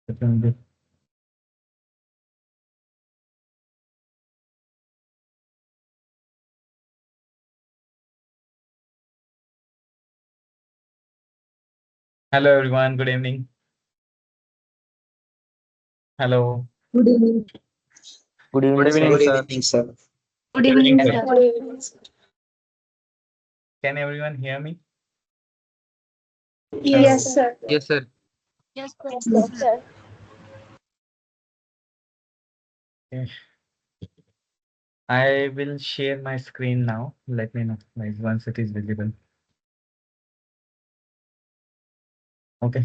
Hello everyone, good evening. Hello. Good evening. Good Good evening, evening, sir. Good sir. evening, sir. Good Good evening, evening, sir. sir. Good evening, sir. Can everyone hear me? Yes, Hello. sir. Yes, sir. Yes, sir. Yes, sir. Okay. I will share my screen now. Let me know like once it is visible. Okay.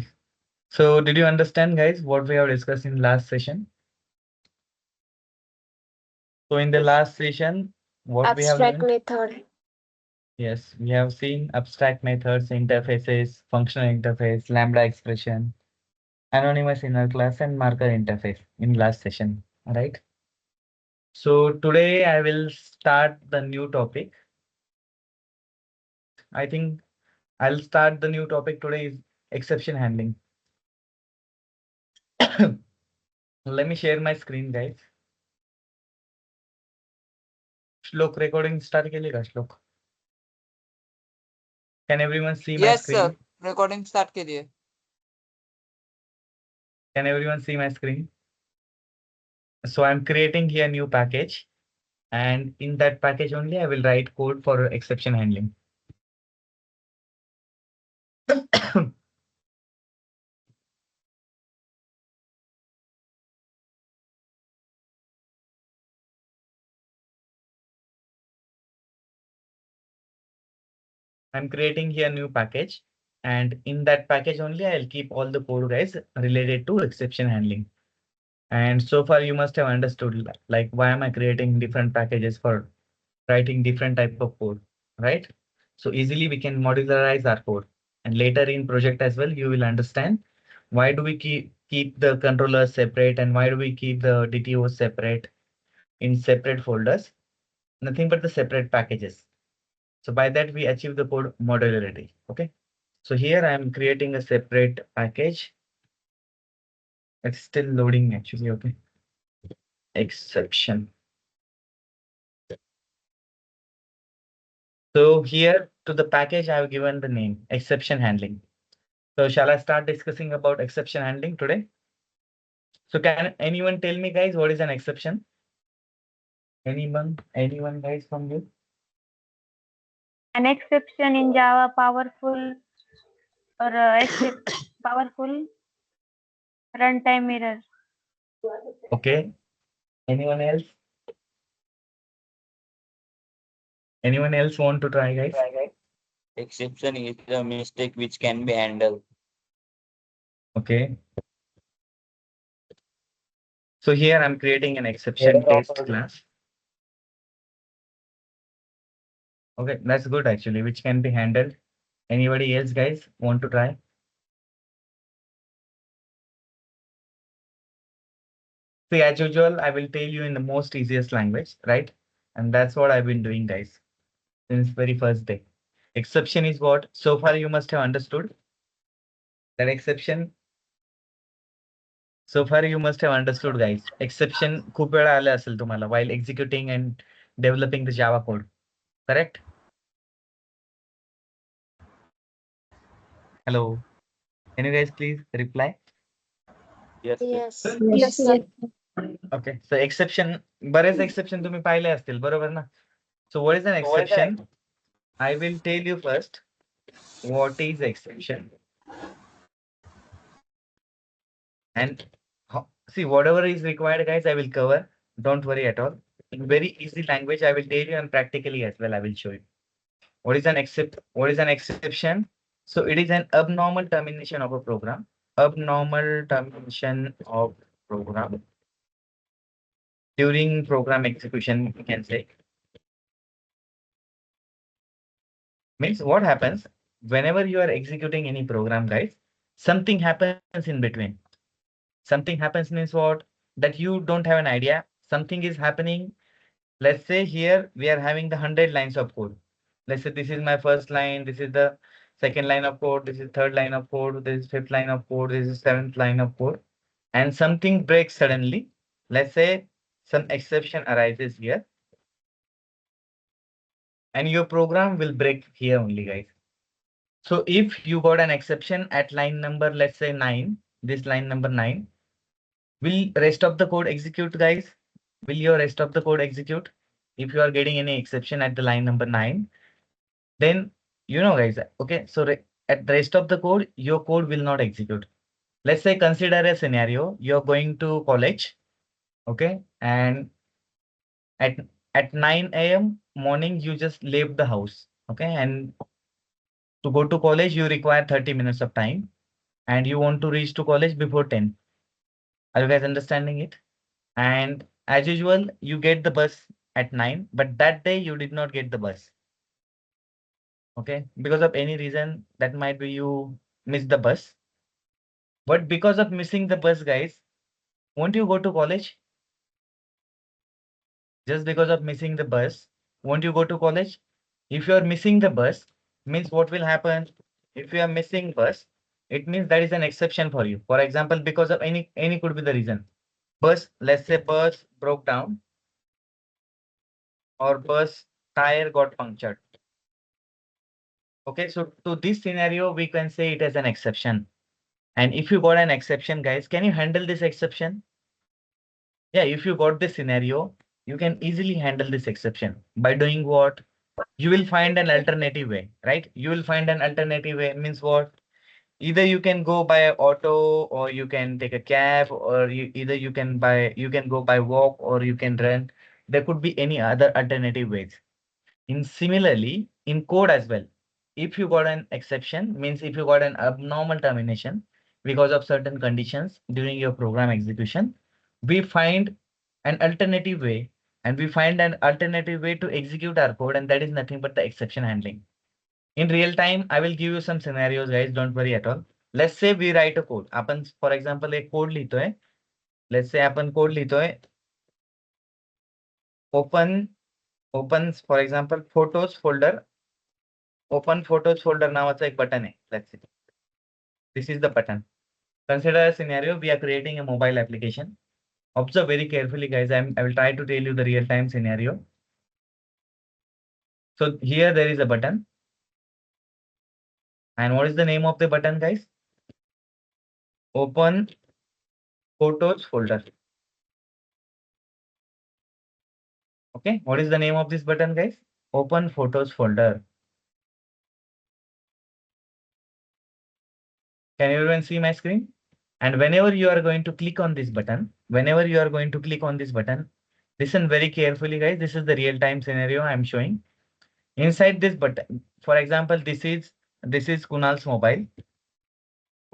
So did you understand guys what we have discussed in last session? So in the last session, what we have Abstract learned? method. Yes, we have seen abstract methods, interfaces, functional interface, lambda expression, anonymous inner class, and marker interface in last session. All right. So today I will start the new topic. I think I'll start the new topic today is exception handling. Let me share my screen, guys. Shlok recording start केली का Shlok? Can everyone see my Yes, screen? sir. Recording start कीजिए. Can everyone see my screen? So I'm creating here new package, and in that package only I will write code for exception handling. I'm creating here new package, and in that package only I'll keep all the code guys related to exception handling. And so far you must have understood like why am I creating different packages for writing different type of code, right? So easily we can modularize our code. And later in project as well, you will understand why do we keep the controllers separate and why do we keep the DTOs separate in separate folders, nothing but the separate packages. So by that we achieve the code modularity. Okay. So here I am creating a separate package. It's still loading actually. Okay. Exception. So here to the package, I have given the name exception handling. So shall I start discussing about exception handling today? So can anyone tell me guys, what is an exception? Anyone guys from you? An exception in Java, powerful or powerful runtime error. Okay. Anyone else? Anyone else want to try guys? Exception is a mistake which can be handled. Okay. So here I'm creating an exception test class. Okay, that's good actually, which can be handled. Anybody else guys want to try? See, as usual, I will tell you in the most easiest language, right? And that's what I've been doing, guys, since very first day. Exception is what? So far, you must have understood that exception. So far, you must have understood, guys. Exception खूप वेळा आले असेल तुम्हाला while executing and developing the Java code. Correct? Hello. Can you guys please reply? Yes, sir. Yes. Yes, sir. Okay. So exception, बरेच exception तुम्ही पाहिले असतील, बरोबर ना? So what is an exception? I will tell you first what is exception. And see, whatever is required, guys, I will cover. Don't worry at all. In very easy language, I will tell you, and practically as well, I will show you. What is an exception? So it is an abnormal termination of a program. Abnormal termination of program during program execution, we can say. Means what happens whenever you are executing any program, guys, something happens in between. Something happens means what? That you don't have an idea. Something is happening. Let's say here we are having the 100 lines of code. Let's say this is my first line, this is the second line of code, this is third line of code, this is fifth line of code, this is seventh line of code. and something breaks suddenly, let's say some exception arises here, and your program will break here only, guys. So if you got an exception at line number, let's say 9, this line number 9, will rest of the code execute, guys? Will your rest of the code execute? If you are getting any exception at the line number 9, then guys, okay, so at the rest of the code, your code will not execute. Let's say consider a scenario, you're going to college, okay, and at 9 a.m. morning, you just left the house, okay, and to go to college, you require 30 minutes of time, and you want to reach to college before 10. Are you guys understanding it? And as usual, you get the bus at 9, but that day you did not get the bus. Okay, because of any reason, that might be you missed the bus. But because of missing the bus, guys, won't you go to college? Just because of missing the bus, won't you go to college? If you are missing the bus, means what will happen? If you are missing bus, it means that is an exception for you. For example, because of any could be the reason. Bus, let's say bus broke down, or bus tire got punctured. Okay, so to this scenario, we can say it as an exception. And if you got an exception, guys, can you handle this exception? Yeah, if you got this scenario, you can easily handle this exception by doing what? You will find an alternative way, right? You will find an alternative way means what? Either you can go by auto, or you can take a cab, or either you can go by walk, or you can run. There could be any other alternative ways. In similarly, in code as well, if you got an exception, means if you got an abnormal termination because of certain conditions during your program execution, we find an alternative way, and we find an alternative way to execute our code, and that is nothing but the exception handling. In real time, I will give you some scenarios, guys. Don't worry at all. Let's say we write a code. आपण, for example, एक code लिहितोय. Let's say आपण code लिहितोय. Open, for example, photos folder. Open photos folder नावाचं एक button आहे. Let's see. This is the button. Consider a scenario. We are creating a mobile application. Observe very carefully, guys. I will try to tell you the real-time scenario. So here there is a button. And what is the name of the button, guys? Open photos folder. Okay. What is the name of this button, guys? Open photos folder. Can everyone see my screen? And whenever you are going to click on this button, listen very carefully, guys. This is the real-time scenario I'm showing. Inside this button, for example, this is Kunal's mobile.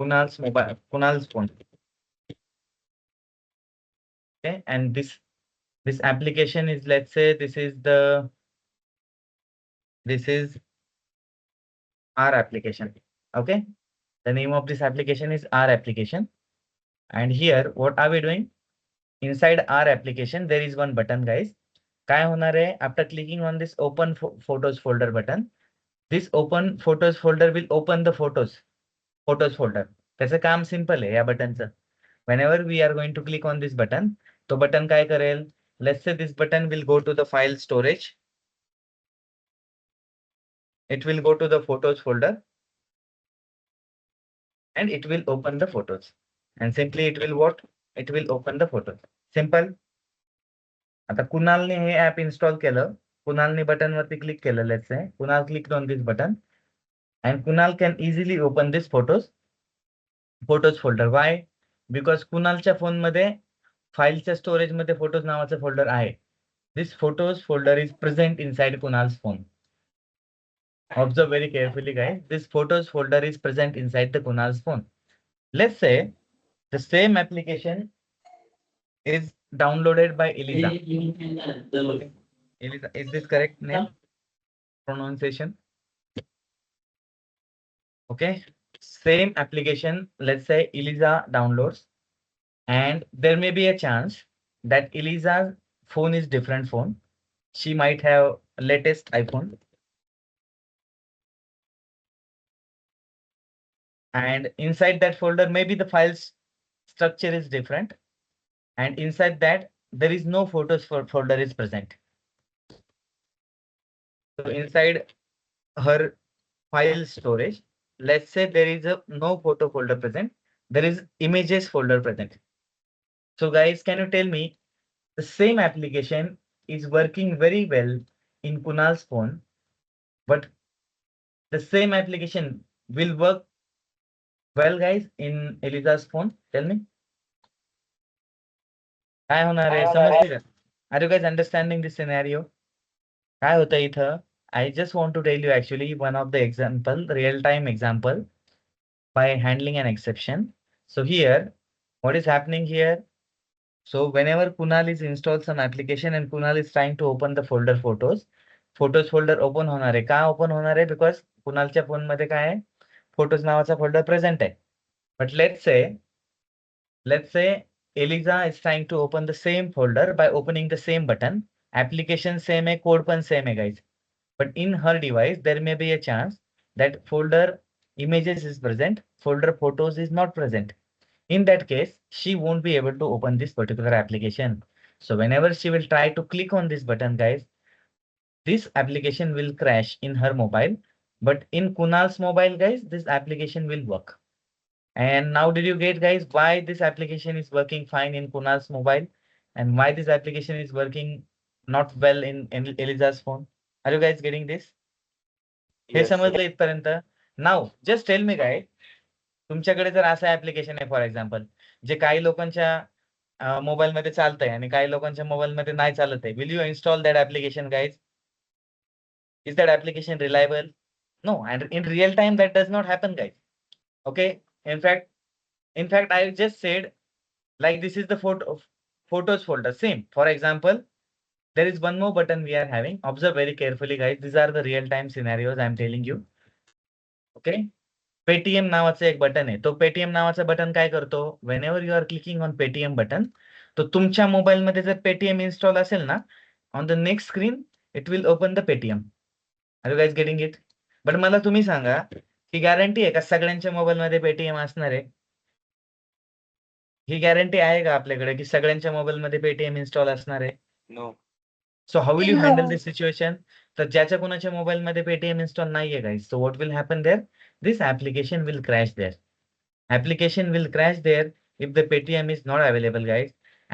Kunal's phone. Okay, and this application is, let's say, this is our application. Okay, the name of this application is our application. And here, what are we doing? Inside our application, there is one button, guys. काय होणार आहे? After clicking on this open photos folder button, this open photos folder will open the photos folder. त्याचं काम simple आहे या बटनचं. Whenever we are going to click on this button, तो button काय करेल? Let's say this button will go to the file storage. It will go to the photos folder, and it will open the photos. And simply it will what? It will open the photos. Simple. आता कुणालने हे app install केलं. कुणालने button वरती click केलं. Let's say Kunal clicked on this button, and Kunal can easily open this photos folder. Why? Because कुणालच्या phone मध्ये फाईलच्या storage मध्ये photos नावाचं folder आहे. This photos folder is present inside Kunal's phone. Observe very carefully, guys. This photos folder is present inside the Kunal's phone. Let's say the same application is downloaded by Eliza. Eliza, is this correct name? Pronunciation? Okay. Same application, let's say Eliza downloads, and there may be a chance that Eliza's phone is different phone. She might have latest iPhone. And inside that folder, maybe the files structure is different, and inside that there is no photos folder is present. So inside her file storage, let's say there is a no photo folder present, there is images folder present. So guys, can you tell me the same application is working very well in Kunal's phone, but the same application will work well guys in Eliza's phone? Tell me. काय होणार आहे समजते का? Are you guys understanding this scenario? काय होतं इथं? I just want to tell you actually one of the example, real-time example by handling an exception. So here, what is happening here? So whenever Kunal is installed some application and Kunal is trying to open the folder photos folder open होणार आहे. का open होणार आहे? Because कुणालच्या phone मध्ये काय आहे? Photos नावाचा folder present आहे. But let's say Eliza is trying to open the same folder by opening the same button. Application same है, code पण same है guys. But in her device, there may be a chance that folder images is present, folder photos is not present. In that case, she won't be able to open this particular application. So whenever she will try to click on this button, guys, this application will crash in her mobile. But in Kunal's mobile, guys, this application will work. And now did you get guys why this application is working fine in Kunal's mobile and why this application is working not well in Eliza's phone? Are you guys getting this? Hey Yes, समजलं इथपर्यंत? नाव just tell me काय तुमच्याकडे जर असं application आहे for example जे काही लोकांच्या mobile मध्ये चालतंय आणि काही लोकांच्या मोबाईल मध्ये नाही चालत आहे will you install that application guys is that application reliable no and in real time that does not happen guys okay in fact I just said like this is the photos folder same for example there is one more button we are having observe very carefully guys these are the real time scenarios I'm telling you okay Paytm नावाचं एक button आहे तो Paytm नावाचा button काय करतो whenever you are clicking on Paytm button तो तुमच्या mobile मध्ये जर पेटीएम इन्स्टॉल असेल ना on the next screen it will open the Paytm are you guys getting it but मला तुम्ही सांगा ही गॅरंटी आहे का सगळ्यांच्या मोबाईल मध्ये पेटीएम असणार आहे ही गॅरंटी आहे का आपल्याकडे की सगळ्यांच्या मोबाईल मध्ये पेटीएम इन्स्टॉल असणार आहे no. So how will you handle this situation तर ज्याच्या कोणाच्या मोबाईल मध्ये पेटीएम इन्स्टॉल नाहीये guys so what will happen there this application will crash there application will crash there if the paytm is not available guys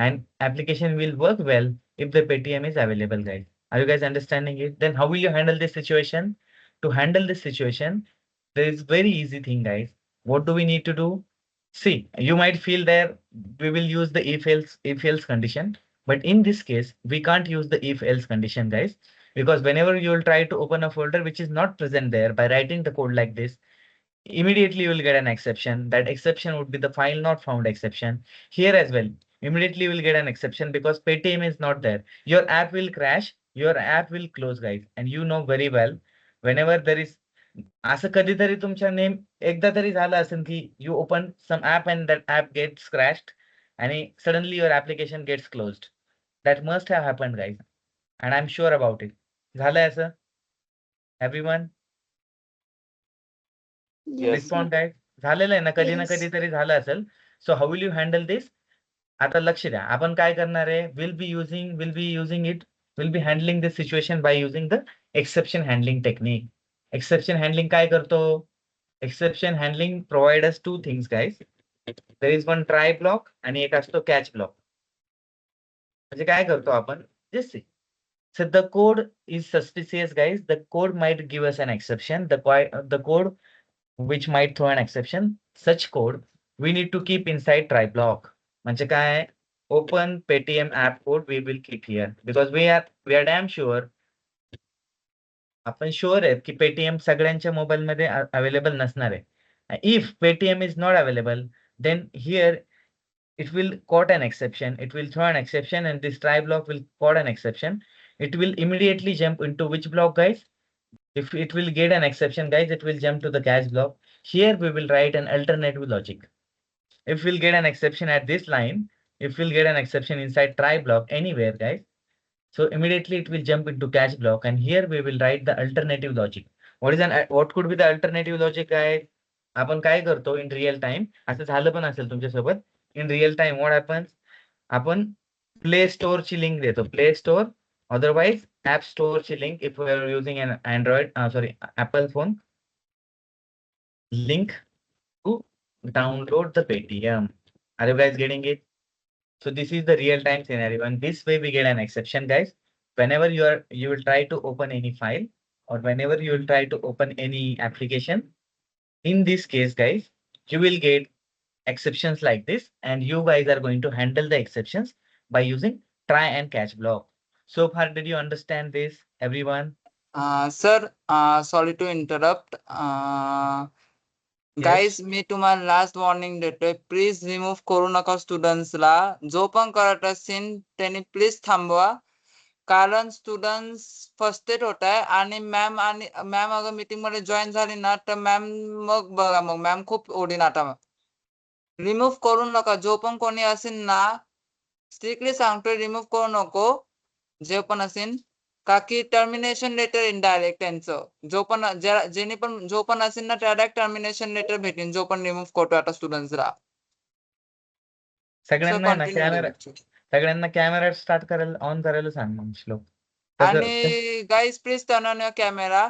and application will work well if the paytm is available guys are you guys understanding it then how will you handle this situation to handle this situation there is very easy thing guys what do we need to do see you might feel there we will use the if else condition but in this case we can't use the if else condition guys because whenever you will try to open a folder which is not present there by writing the code like this immediately you will get an exception that exception would be the file not found exception here as well immediately you will get an exception because paytm is not there your app will crash your app will close guys and you know very well whenever there is असं कधीतरी तुमच्या name एकदा तरी झालं असेल की you open some app and that app gets crashed आणि suddenly your application gets closed that must have happened guys and I am sure about it झालंय असं एव्हरीवन Yes. रिस्पॉन्ड गाईज झालेलं आहे ना कधी ना कधी तरी झालं असेल so how will you handle this आता लक्ष द्या आपण काय करणार आहे will be using it will be handling this situation by using the exception handling technique exception handling काय करतो exception handling provide us two things guys there is one try block आणि एक असतो कॅच ब्लॉक म्हणजे काय करतो आपण just see so the code is suspicious guys the code might give us an exception the code which might throw an exception such code we need to keep inside try block म्हणजे काय open paytm app code we will keep here because we are damn sure आपण sure आहेत की Paytm सगळ्यांच्या mobile मध्ये available नसणार आहे if Paytm is not available then here it will caught an exception it will throw an exception and this try block will caught an exception it will immediately jump into which block guys if it will get an exception guys it will jump to the catch block here we will write an alternative logic if we'll get an exception at this line if we'll get an exception inside try block anywhere guys so immediately it will jump into catch block and here we will write the alternative logic what could be the alternative logic guys आपण काय करतो in real time असं झालं पण असेल तुमच्यासोबत in real time what happens, आपण play स्टोअरची link देतो, play store otherwise app store ची link if we are using an Android sorry Apple phone, link to download the Paytm. Are you guys getting it? So this is the real time scenario, and this way we get an exception, guys. Whenever you will try to open any file, or whenever you will try to open any application, in this case, guys, you will get exceptions like this, and you guys are going to handle the exceptions by using try and catch block. So far, did you understand this, everyone? Sir sorry to interrupt guys मी तुम्हाला last warning देतोय, please remove करू नका स्टुडंट्सला. जो पण करत असेल त्यांनी प्लीज थांबवा, कारण स्टुडंट्स फर्स्टेड होत आहे. आणि मॅम अगर मीटिंग मध्ये जॉईन झाली ना तर मॅम मग बघा, मग मॅम खूप ओढीन. आता रिमूव्ह करू नका. जो पण कोणी असेल ना, स्ट्रिक्टली सांगतोय रिमूव्ह करू नको जे पण असेल, का की टर्मिनेशन लेटर इनडायरेक्ट त्यांचं जो पण असेल ना डायरेक्ट टर्मिनेशन लेटर भेटेन, जो पण रिमूव्ह करतो आता स्टुडंट्सला. सगळ्यांना कॅमेरा स्टार्ट करायला ऑन करायला सांग मग श्लोक. आणि guys please turn on your camera.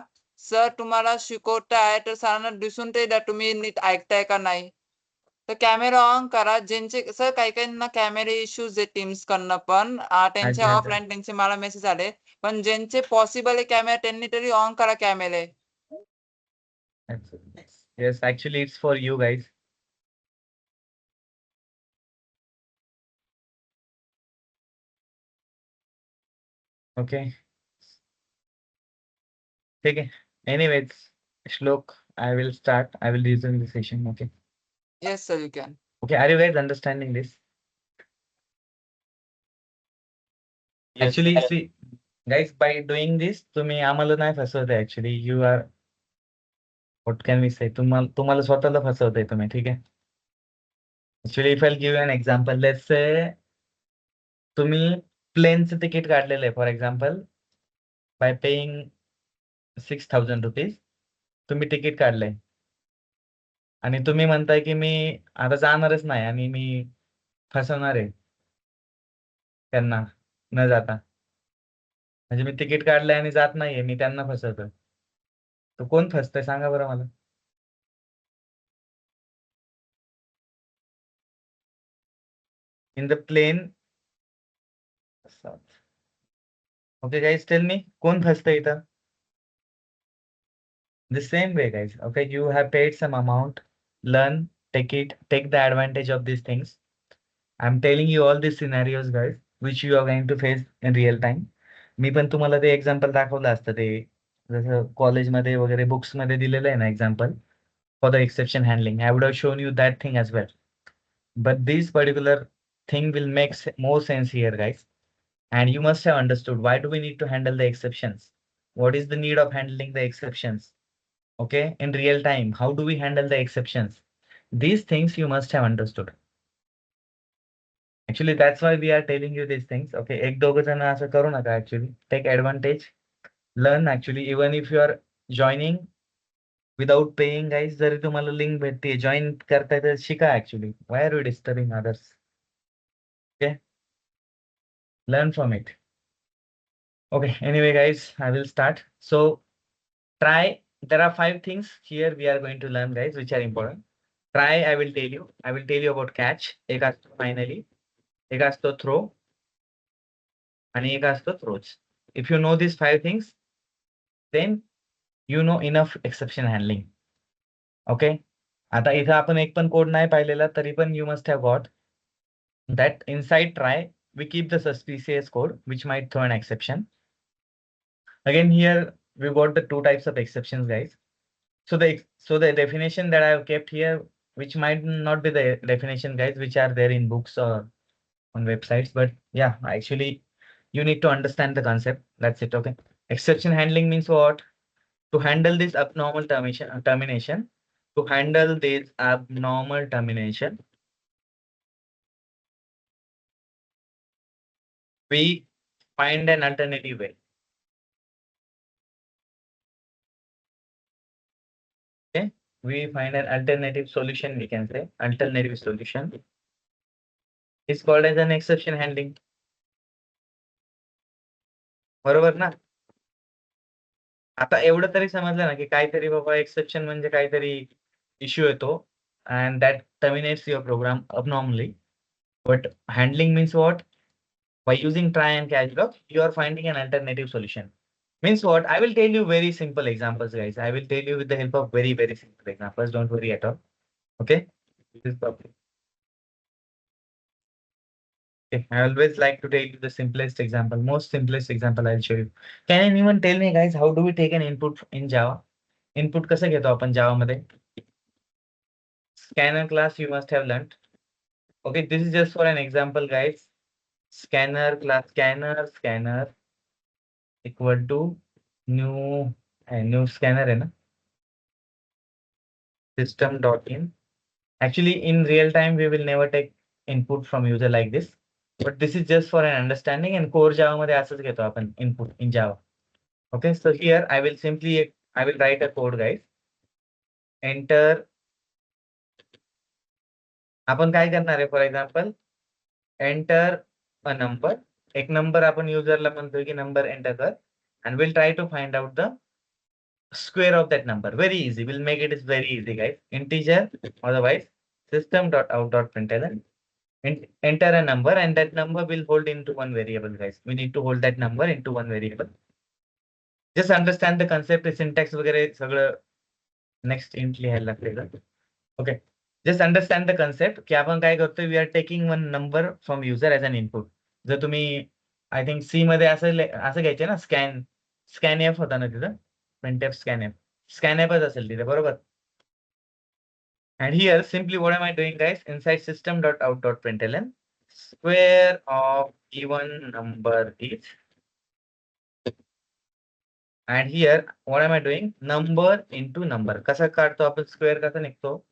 Sir तुम्हाला शिकवताय तर सरांना दिसून ते द्या तुम्ही नीट ऐकताय का नाही. तर कॅमेरा ऑन करा. ज्यांचे सर काही काहींना कॅमेरे इश्यूज आहे टीम्स कडनं पण, त्यांचे ऑफलाईन त्यांचे मला मेसेज आले, पण ज्यांचे पॉसिबल आहे कॅमेरा त्यांनी तरी ऑन करा कॅमेरे. Yes, actually it's for you guys. Okay. Okay. Anyways, Shlok, I will start. I will resume the session. Okay. Yes sir, you can. Okay. Are you guys understanding this? Yes, Actually, sir. see, guys, by doing this, तुम्ही आम्हाला नाही फसवताय. Actually, you are, what can we say? तुम्हाला स्वतःला फसवताय तुम्ही, ठीक आहे? Actually, if I'll give you an example, let's say तुम्ही प्लेनचं ticket काढलेलं आहे, for example, bye paying 6,000 rupees तुम्ही तिकीट काढलंय, आणि तुम्ही म्हणताय की मी आता जाणारच नाही आणि मी फसवणार आहे त्यांना न जाता. म्हणजे मी तिकीट काढलंय आणि जात नाहीये, मी त्यांना फसवतोय. तर कोण फसतंय सांगा बरं मला. In the plane. Okay guys, tell me कोण फसतंय इथं. The same way, guys. Okay, you have paid some amount, learn, take the advantage of these things. I'm telling you all these scenarios, guys, which you are going to face in real time. मी पण तुम्हाला ते example दाखवलं असतं, ते जसं कॉलेजमध्ये वगैरे books मध्ये दिलेलं आहे ना example for the exception handling. I would have shown you that thing as well. But this particular thing will make more sense here, guys. And you must have understood why do we need to handle the exceptions? What is the need of handling the exceptions? Okay, in real time, how do we handle the exceptions? These things you must have understood. Actually, that's why we are telling you these things. Okay, एक दोघं जण असं करू नका. Actually, take advantage, learn. Actually, even if you are joining without paying, guys, जरी तुम्हाला link भेटते, join करताय तर शिका. Actually, why are you disturbing others? Okay, learn from it. Okay, anyway, guys, I will start. So try, there are 5 things here we are going to learn, guys, which are important. Try, I will tell you about catch. एक असतो finally, एक असतो throw, आणि एक असतो throws. If you know these 5 things, then you know enough exception handling. Okay, आता इथं आपण एक पण कोड नाही पाहिलेला तरी पण you must have got that inside try we keep the suspicious code which might throw an exception. Again, here we got the 2 types of exceptions, guys. So the definition that I have kept here, which might not be the definition, guys, which are there in books or on websites, but yeah, actually you need to understand the concept. That's it. Okay. Exception handling means what? To handle this abnormal termination, to handle this abnormal termination, we find an alternative way. Okay, we find an alternative solution, we can say alternative solution. is called as an exception handling. बरोबर ना? आता एवढं तरी समजलं ना की काहीतरी बाबा exception म्हणजे काहीतरी इश्यू येतो and that terminates your program abnormally. But handling means what? By using try and catch block, you are finding an alternative solution. Means what? I will tell you very simple examples, guys. I will tell you with the help of very, very simple examples. Don't worry at all. Okay? This is perfect. Okay. I always like to tell you the simplest example, most simplest example I'll show you. Can anyone tell me, guys, how do we take an input in Java? Input कसं घेतो आपण Java मध्ये? Scanner class you must have learned. Okay, this is just for an example, guys. Scanner class, scanner equal to new new scanner है ना? System.in. Actually, in real time, we will never take input from user like this. But this is just for an understanding and core Java मध्ये असंच घेतो आपण input in Java. Okay, so here I will write a code, guys. Enter. आपण काय करणार आहे, for example, enter a number. एक number आपण userला म्हणतोय की number enter कर and we'll try to find out the square of that number. Very easy. We'll make it very easy, guys. Integer, otherwise system.out.println. Enter a number and that number will hold into one variable, guys. We need to hold that number into one variable. Just understand the concept, syntax वगैरे सगळं next int लिहायला लागतं. Okay. Just understand the concept की आपण काय करतोय, we are taking one number from user as an input. जर तुम्ही I think C मध्ये असं घ्यायचे ना, scanf होता ना तिथं, printf scanf असेल तिथे, बरोबर? And here simply what am I doing, guys? Inside system.out.println, square of given number is, and here what am I doing? Number into number. कसा काढतो आपण square, कसा निघतो?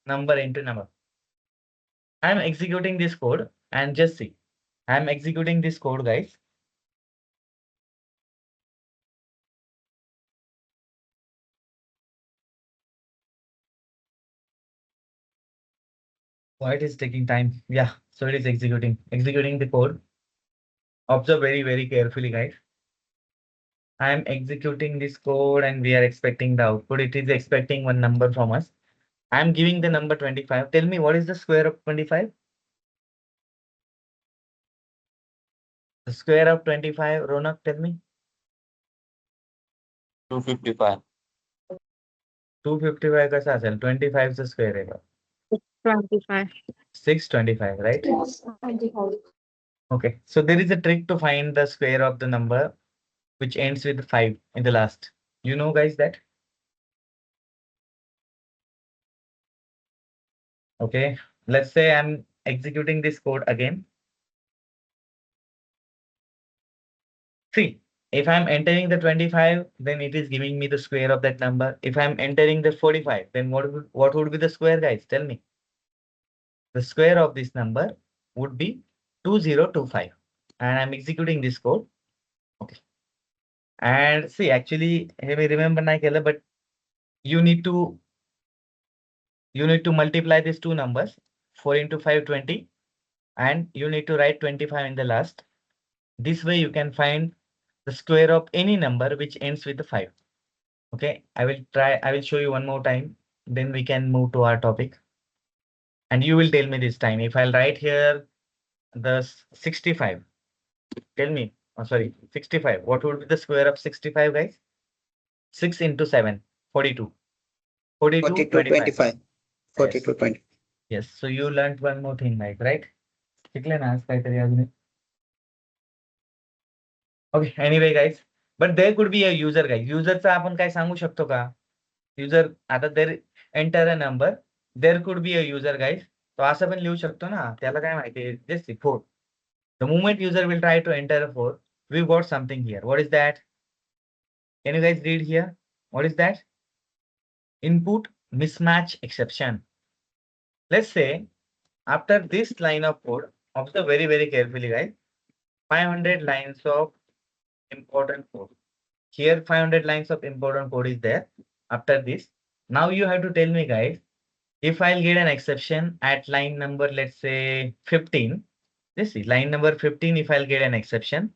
Number into number. I am executing this code and just see. I am executing this code, guys. Why it is taking time? Yeah, so it is executing the code. Observe very, very carefully, guys. I am executing this code and we are expecting the output. It is expecting one number from us. I am giving the number 25. Tell me, what is the square of 25? The square of 25, Ronak, tell me. 255. 255 कसा असेल? 25 चा square आहे का? 25. 625, right? 25. Okay, so there is a trick to find the square of the number which ends with 5 in the last. You know, guys, that? Okay, let's say I'm executing this code again. See, if I'm entering the 25, then it is giving me the square of that number. If I'm entering the 45, then what would be the square, guys? Tell me. The square of this number would be 2025. And I'm executing this code. Okay. And see, actually, I remember not केलं, but you need to multiply these two numbers, 4 into 5, 20, and you need to write 25 in the last. This way you can find the square of any number which ends with the 5. Okay, I will show you one more time, then we can move to our topic. And you will tell me this time, if I'll write here the 65, tell me, oh sorry, 65, what would be the square of 65, guys? 6 into 7, 42. 42, 25. 42, 20. Yes, so you learned one more thing, like, right? शिकले ना आज काहीतरी अजून. Okay, anyway, guys, but there could be a user, guys. Userचा आपण काय सांगू शकतो का? User, आता there enter a number, there could be a user, guys. तो असं पण लिहू शकतो ना, त्याला काय माहिती, just 4. The moment user will try to enter a 4, we've got something here. What is that? Can you guys read here? What is that? Input mismatch exception. Let's say after this line of code, observe very, very carefully, guys. 500 lines of important code. Here 500 lines of important code is there. After this, now you have to tell me, guys, if I'll get an exception at line number, let's say 15, Just see, line number 15, if I'll get an exception.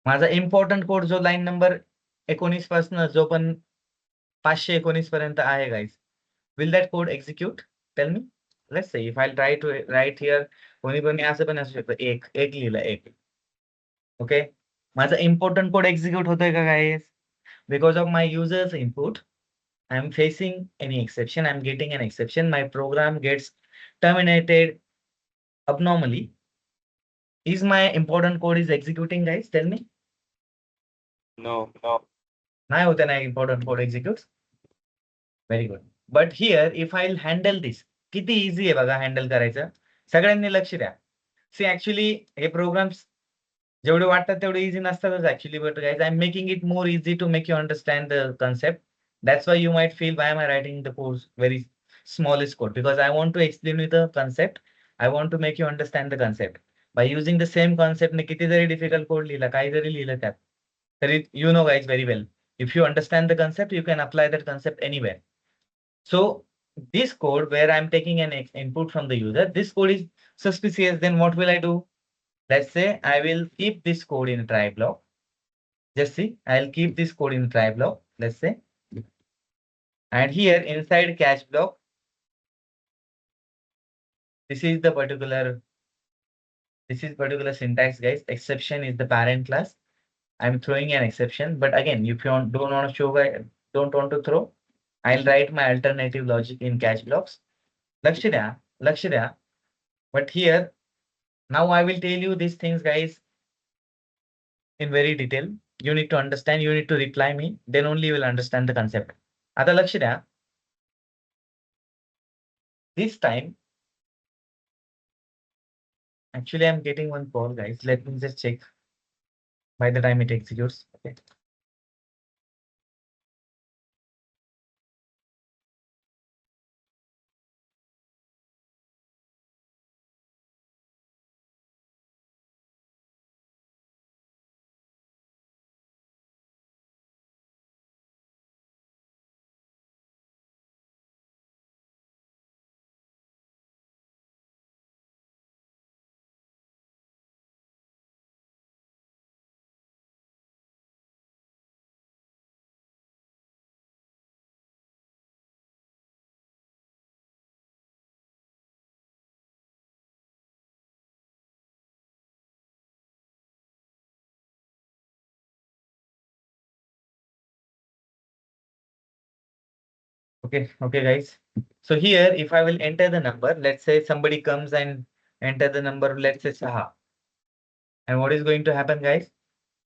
माझा important code जो line number 19 पासून जो पण 519 पर्यंत आहे guys, will that code execute? Tell me. Let's say if I'll try to write here, कोणी पण असं पण असू शकतं, एक लिहिलं एक. ओके, माझा इम्पॉर्टंट कोड एक्झिक्यूट होतोय का guys? Because of my user's input, I'm facing any exception, I'm getting an exception, my program gets terminated abnormally. Is my important code is executing, guys? Tell me. No. नाही होते ना important code executes. Very good. But here, if I'll handle this, किती easy आहे बघा handle करायचं. सगळ्यांनी लक्ष द्या. See, actually, हे programs जेवढे वाटतात तेवढे easy नसतातच actually, but guys, I'm making it more easy to make you understand the concept. That's why you might feel, why am I writing the course very smallest code? Because I want to explain you the concept. I want to make you understand the concept. By using the same concept ने किती जरी difficult code लिहिला, काही जरी लिहिलं त्यात, तरी you know guys very well. If you understand the concept, you can apply that concept anywhere. So this code where I'm taking an input from the user, this code is suspicious. Then what will I do? Let's say I will keep this code in a try block. Just see, I'll keep this code in try block. Let's say, and here inside catch block, this is particular syntax, guys. Exception is the parent class. I'm throwing an exception, but again, if you don't want to show, don't want to throw, I'll write my alternative logic in catch blocks. लक्ष द्या. But here, now I will tell you these things, guys, in very detail. You need to understand, you need to reply me, then only you will understand the concept. आता लक्ष द्या. This time, actually, I'm getting one call, guys. Let me just check by the time it executes. Okay. Okay, guys. So here, if I will enter the number, let's say somebody comes and enter the number, let's say Saha. And what is going to happen, guys?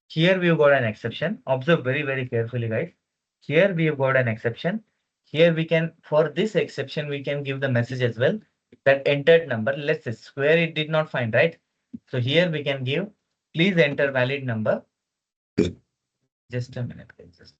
Here we've got an exception. Observe very, very carefully, guys. Here we've got an exception. Here we can, for this exception, we can give the message as well that entered number. Let's say square it did not find, right? So here we can give, please enter valid number. Just a minute, guys.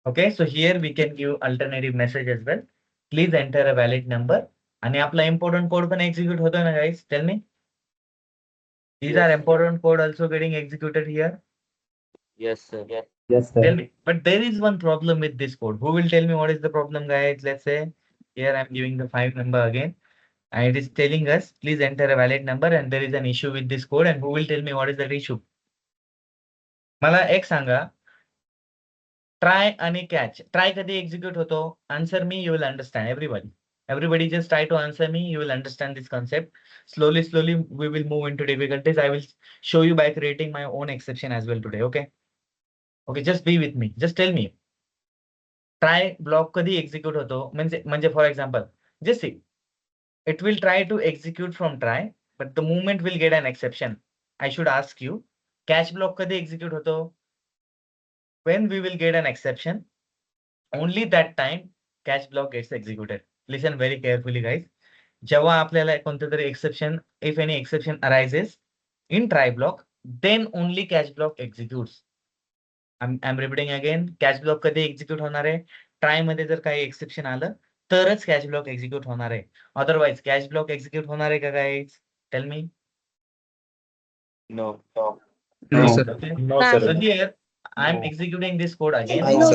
Okay, so here we can give alternative message as well. Please enter a valid number. आणि आपला important code पण execute होतो ना, guys? Tell me. These are important code also getting executed here. Yes, sir. Tell me. But there is one problem with this code. Who will tell me what is the problem, guys? Let's say here I'm giving the 5 number again. And it is telling us, please enter a valid number, and there is an issue with this code. And who will tell me what is that issue? मला एक सांगा. Try आणि catch. Try कधी execute होतो? Answer me, you will understand. Everybody just try to answer me. You will understand this concept. Slowly, we will move into difficulties. I will show you by creating my own exception as well today. Okay. Okay, just be with me. Just tell me. Try block कधी execute होतो? म्हणजे for example, just see. It will try to execute from try, but the moment will get an exception. I should ask you, catch block कधी execute होतो? When we will get an exception, only that time catch block gets executed. Listen very carefully, guys. जेव्हा आपल्याला कोणतं तरी exception, if any exception arises in try block, then only catch block executes. I'm repeating again. Catch block कधी execute होणार आहे? Try मध्ये जर काही exception आलं तरच कॅच ब्लॉक एक्झिक्यूट होणार आहे. अदरवाईज कॅच ब्लॉक एक्झिक्यूट होणार आहे का guys? Tell me. No. No, sir. No, So sir. here I'm No. executing this code again. No,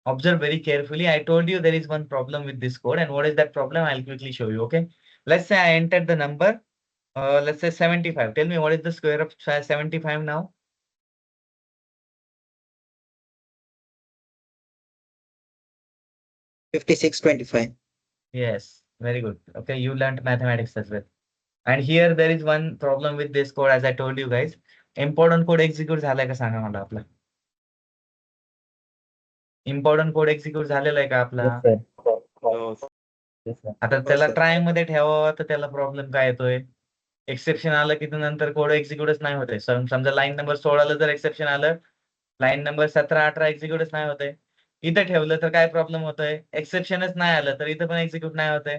Observe very carefully. I told you there is one problem with this code, and what is that problem? I'll quickly show you. Okay. Let's say I entered the number. Let's say 75. Tell me what is the square of 75 now? 5625. Yes, very good. Okay, you learned mathematics as well. And here there is one problem with this code, as I told you guys. Important code execute झालाय का सांगा मला आपला? Important code execute झालेला आहे का आपला? Yes, sir. No, sir. आता त्याला ट्राय मध्ये ठेवावं तर त्याला प्रॉब्लेम काय येतोय? एक्सेप्शन आलं की नंतर कोड एक्झिक्यूटच नाही होते. समजा लाईन नंबर 16 ला जर एक्सेप्शन आलं, लाईन नंबर 17, 18 एक्झिक्यूटच नाही होते. इथं ठेवलं तर काय प्रॉब्लेम होतोय? एक्सेप्शनच नाही आलं तर इथं पण एक्झिक्यूट नाही होते.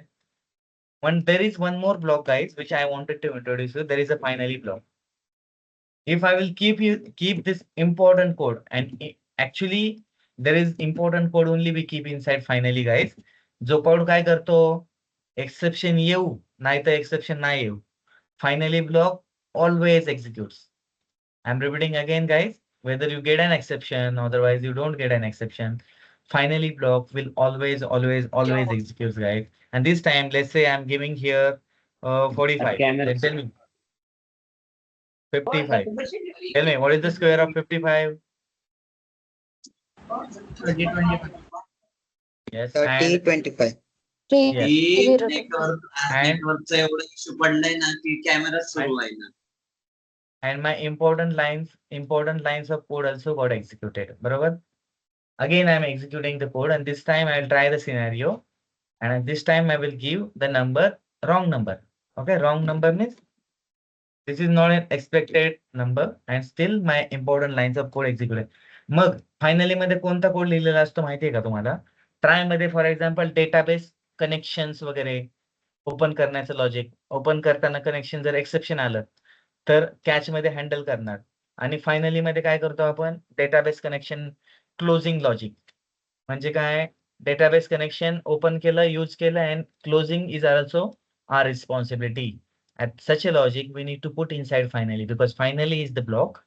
When there is one more block, guys, which I wanted to introduce you, there is a finally block. If I will keep this important code, and actually there is important code only we keep inside finally, guys. जो code काय करतो? Exception येऊ नाही तर exception नाही येऊ, finally block always executes. I'm repeating again, guys. Whether you get an exception, otherwise you don't get an exception, finally block will always execute, guys. And this time, let's say I'm giving here 45. Then tell me 55. Tell me what is the square of 55? 3025. Yes, 3025. yes. Network And- नेटवर्कचा एवढा issue पडलाय ना की camera सुरू आहे ना. And my important lines of code also got executed. Barabar? Again, I'm executing the code, and this time I'll try the scenario. And at this time I will give the number, wrong number. Okay, wrong number means this is not an expected number, and still my important lines of code executed. Mug finally मध्ये कोणता code लिहिलेला असतो माहितीये का तुम्हाला? Try मध्ये for example database connections वगैरे open करण्याचं लॉजिक, ओपन करताना कनेक्शन जर एक्सेप्शन आलं तर कॅच मध्ये हँडल करणार. आणि फायनली मध्ये काय करतो आपण? Database connection closing logic. म्हणजे काय? डेटाबेस कनेक्शन ओपन केलं, यूज केलं, and closing is also our responsibility. At such a logic, we need to put inside finally, because finally is the block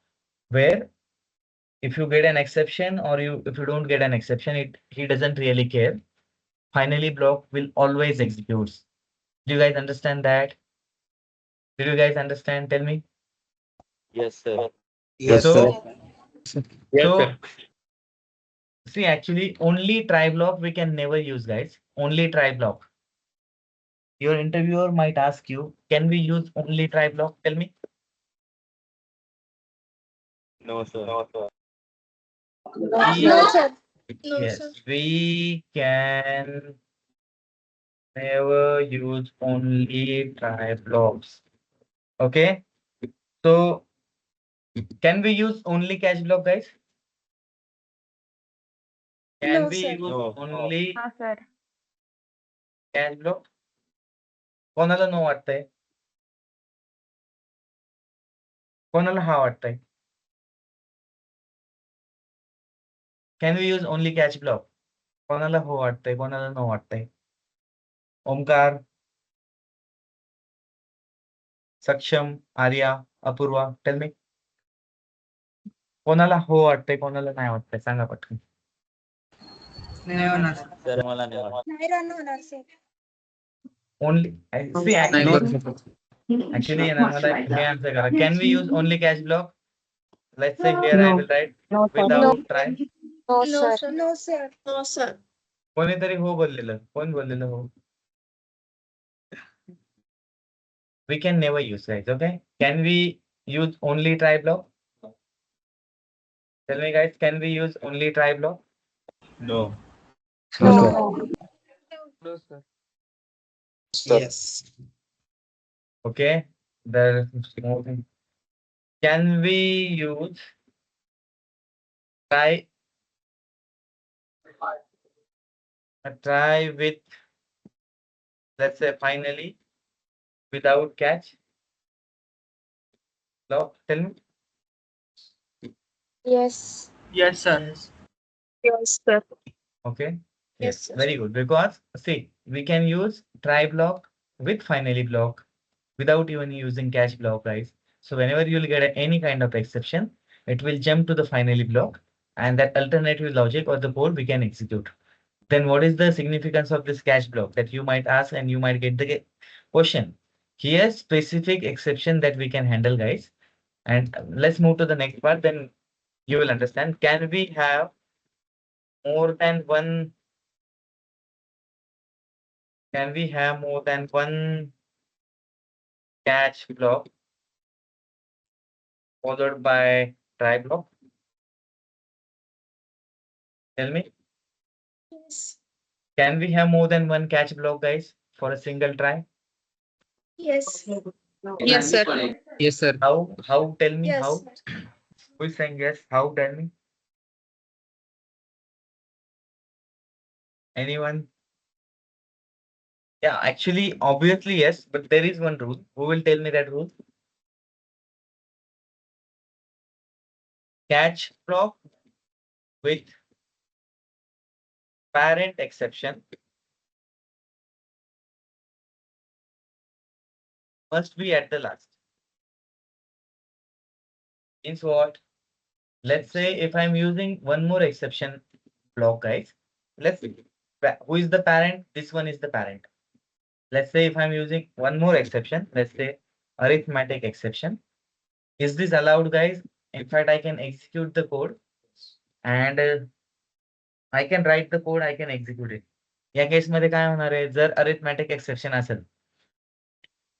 where if you get an exception or if you don't get an exception, he doesn't really care. Finally block will always execute. Do you guys understand that? Did you guys understand? Tell me. Yes, sir. Yes, So, sir. so see, actually only try block we can never use, guys. Only try block. Your interviewer might ask you, can we use only try block? Tell me. No, sir. No, sir. Yes, we can never use only try blocks. Okay. So can we use only catch block, guys? Can No, we sir. use No. only No, sir. catch block? कोणाला no वाटतंय? कोणाला हा वाटतंय? Can we use only catch block? कोणाला हो वाटतंय, कोणाला no वाटतंय? ओमकार, सक्षम, आर्या, अपूर्वा, टेल मी. कोणाला हो वाटतंय, कोणाला नाही वाटतंय? सांगा पटकन. नाही होणार. Sir, मला नाही वाटत. नाही रन होणार, सर. Only see actually ना मला हे आन्सर करा. Can we use only catch block? Let's say here I will write without try. No, sir. No, sir. No, sir. कोणीतरी हो बोललेलं. कोण बोललेलं हो? We can never use, guys. Okay. Can we use only try block? Tell me, guys. Can we use only try block? No. No. No, sir. Yes. Okay. There's more thing. Can we use try with, let's say, finally without catch block? Tell me. Yes. Yes, sir. Yes, sir. Okay. Yes, sir. very good. Because see, we can use try block with finally block without even using catch block, guys. So whenever you'll get any kind of exception, it will jump to the finally block, and that alternative logic or the code we can execute. Then what is the significance of this catch block that you might ask and you might get the question? Here, specific exception that we can handle, guys. And let's move to the next part, then you will understand. Can we have more than one? Can we have more than one catch block followed by try block? Tell me, Yes. can we have more than one catch block, guys, for a single try? Yes. Yes, sir. Yes, sir. How? How? Tell me Yes. how. Who is saying yes? How? Tell me. Anyone? Yeah, actually, obviously, yes, but there is one rule. Who will tell me that rule? Catch block with parent exception must be at the last. Means what? Let's say if I'm using one more exception block, guys. Let's see. Who is the parent? This one is the parent. Let's say if I'm using one more exception, let's say arithmetic exception. Is this allowed, guys? In fact, I can execute the code and I can write the code, I can execute it. या केसमध्ये काय होणार आहे जर arithmetic exception असेल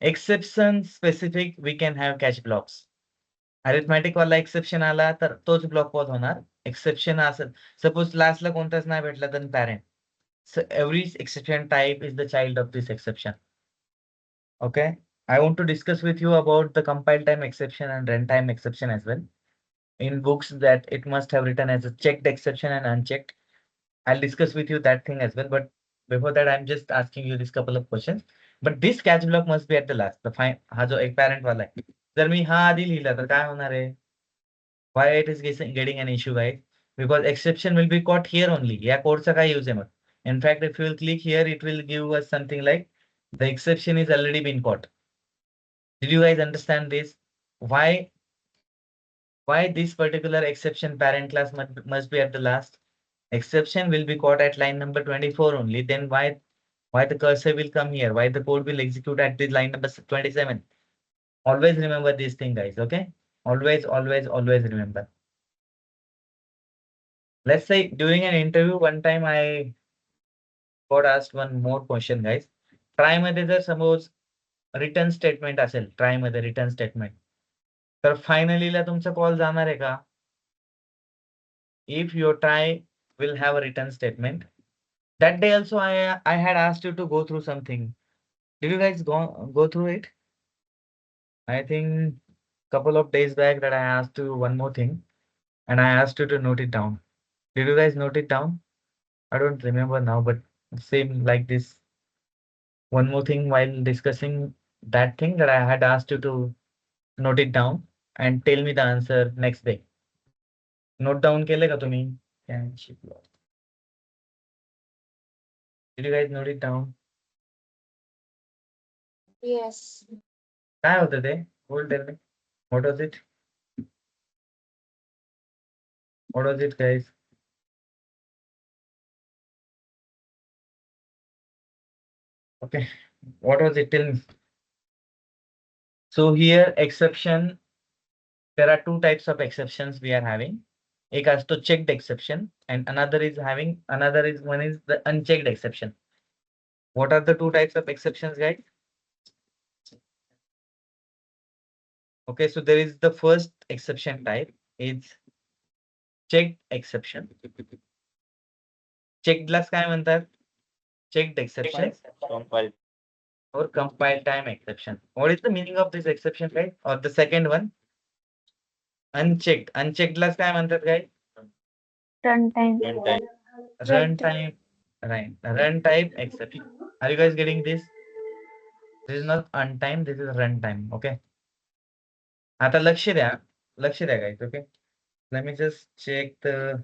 exception specific we can have catch blocks arithmetic वाला exception आला तर तोच ब्लॉक पॉज होणार एक्सेप्शन असेल सपोज लास्टला कोणताच नाही भेटला तर parent so every exception type is the child of this exception. Okay, I want to discuss with you about the compile time exception and runtime exception as well. In books that it must have written as a checked exception and unchecked. I'll discuss with you that thing as well. But before that, I'm just asking you this couple of questions. But this catch block must be at the last. The fine हा जो एक parent वाला आहे. जर मी हा आधी लिहिला तर काय होणार आहे? Why it is getting an issue, guys? Because exception will be caught here only. या कोडचा काय use आहे मग? In fact, if you will click here, it will give us something like the exception is already been caught. Did you guys understand this? Why this particular exception parent class must be at the last? Exception will be caught at line number 24 only. Then why the cursor will come here? Why the code will execute at the line number 27? Always remember this thing, guys. Okay? Always remember. Let's say during an interview, one time I got asked one more question, guys. Try मध्ये जर suppose return statement असेल, try मध्ये return statement. तर finally ला तुमचा call जाणार आहे का? If your try will have a return statement. That day also I had asked you to go through something. Did you guys go through it? I think couple of days back that I asked you one more thing and I asked you to note it down. Did you guys note it down? I don't remember now, but same like this. One more thing while discussing that thing that I had asked you to note it down and tell me the answer next day. Note down केले का तुम्ही? Did you guys note it down? Yes. काय होतं ते? Hold tell me. What was it? What was it, guys? Okay. What was it? Tell me. So here exception, there are two types of exceptions we are having. एक असतो checked exception and another is one is the unchecked exception. What are the two types of exceptions, guys? Okay, so there is the first exception type is checked exception. Checked लाच काय म्हणतात? Checked exception Compile. or compile time exception. What is the meaning of this exception, guys? Or the second one? Unchecked. Unchecked लाच काय म्हणतात, guys? Runtime. Runtime. Runtime, right? Runtime exception. Are you guys getting this? This is not untime, this is runtime. Okay. आता लक्ष द्या, guys. Okay. Let me just check the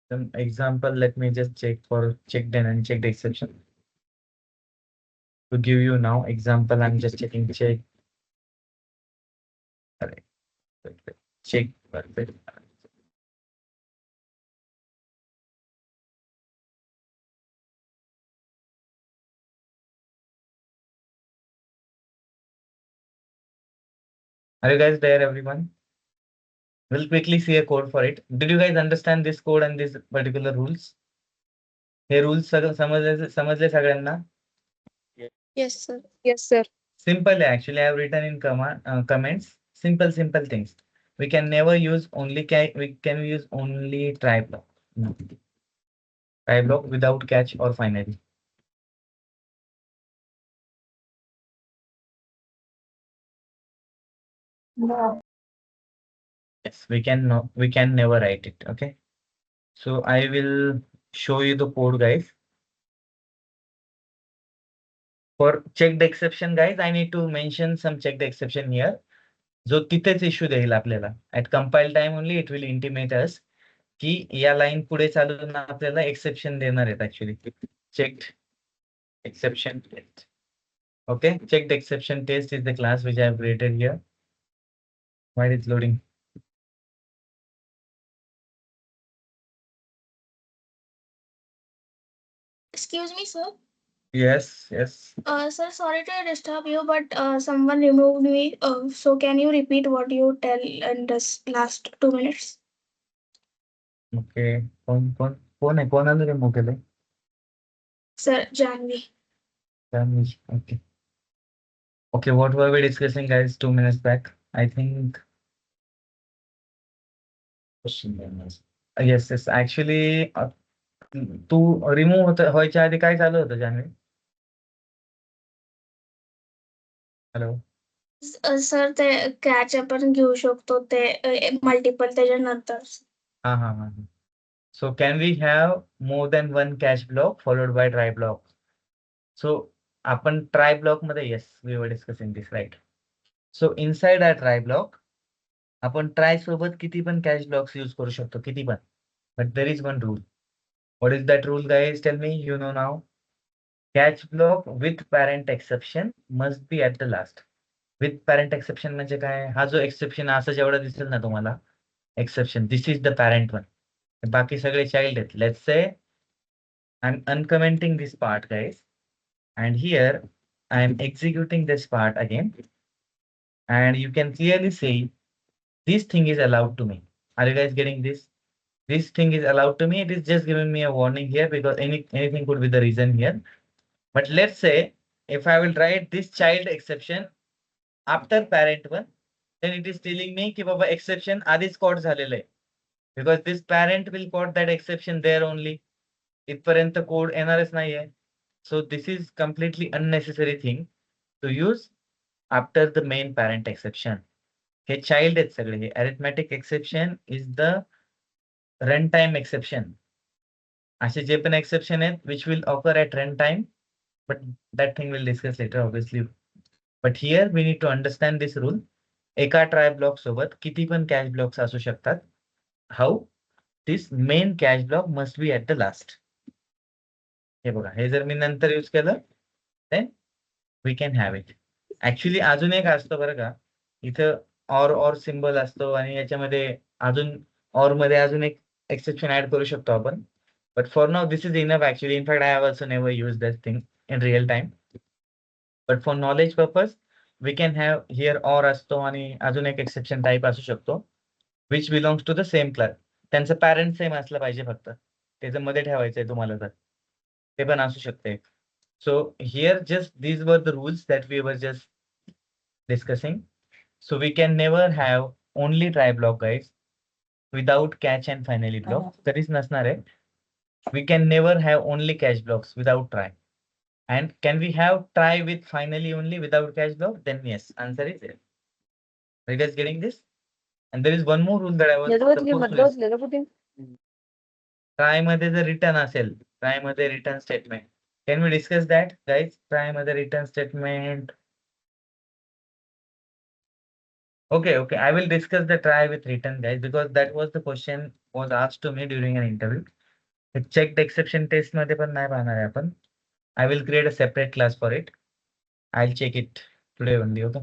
Some example, let me just check for checked and unchecked exception. To give you now example, I'm just checking check. Correct. Perfect. Check. Perfect. Are you guys there, everyone? We'll quickly see a code for it. Did you guys understand this code and these particular rules? Hey rules समजले सगळ्यांना? Yes, sir. Yes, sir. Simple actually. I have written in comments. Simple things. We can never use only we can use only try block. No. Try block without catch or finally. No. Yes, we can no, we can never write it. Okay. So I will show you the code, guys. For checked exception, guys, I need to mention some checked exception here. जो तिथेच issue देईल आपल्याला. At compile time only it will intimate us की या line पुढे चालून आपल्याला exception देणार आहेत actually. Checked exception test. Okay, checked exception test is the class which I have created here. While it's loading. Excuse me, sir. Yes. Sir, sorry to disturb you, but someone removed me. So can you repeat what you tell in this last 2 minutes? Okay. कौन है? कौन आलं remove केलंय? Sir, Janvi. Okay. Okay, what were we discussing, guys, 2 minutes back? I think. Yes. Actually, तू remove व्हायच्या आधी काय चालू होतं जान्हवी? हॅलो. सर ते कॅच आपण घेऊ शकतो ते मल्टिपल त्याच्यानंतर. हा. So can we have more than one catch block followed by try block? So आपण try block मध्ये, yes, we were discussing this, right? So inside our try block आपण try सोबत किती पण catch blocks use करू शकतो, किती पण. But there is one rule. What is that rule, guys? Tell me, you know now. Catch block with parent exception must be at the last. With parent exception म्हणजे काय? हा जो exception असं जेवढा दिसेल ना तुम्हाला, exception, this is the parent one. बाकी सगळे child आहेत. Let's say I'm uncommenting this part, guys. And here I'm executing this part again. And you can clearly see this thing is allowed to me. Are you guys getting this? This thing is allowed to me. It is just giving me a warning here because anything could be the reason here. But let's say if I will write this child exception after parent one, then it is telling me ki baba exception आधीच caught झालेलं आहे. Because this parent will caught that exception there only. इथपर्यंत code येणारच नाहीये. So this is completely unnecessary thing to use after the main parent exception. Hey child आहेत सगळे. हे arithmetic exception is the runtime exception. असे जे पण exception आहेत which will occur at runtime, but that thing we'll discuss later, obviously. But here we need to understand this rule. एका try block सोबत किती पण catch blocks असू शकतात. How? This main catch block must be at the last. हे बघा, हे जर मी नंतर use केलं then we can have it. Actually अजून एक असतं बरं का, इथं or सिम्बल असतो आणि याच्यामध्ये अजून or मध्ये अजून एक एक्सेप्शन ऍड करू शकतो आपण. But for now this is enough actually. In fact, I have also never used that thing in real time. But for knowledge purpose, we can have here or असतो आणि अजून एक एक्सेप्शन टाइप असू शकतो which belongs to the same class. त्यांचं parent same असलं पाहिजे फक्त. त्याचं मध्ये ठेवायचंय तुम्हाला तर. ते पण असू शकते. So here just these were the rules that we were just discussing. So we can never have only try block, guys, without catch and finally block. कधीच नसणार आहे. We can never have only catch blocks without try. And can we have try with finally only without catch block? Then yes, answer is yes. Are you guys getting this? And there is one more rule that I was supposed to try मध्ये जर return असेल, try मध्ये return statement. Can we discuss that, guys? Try मध्ये return statement. Okay. I will discuss the try with return, guys, because that was the question was asked to me during an interview. checked exception test मध्ये पण नाही पाहणार आहे आपण. I will create a separate class for it. I'll check it today only. Okay.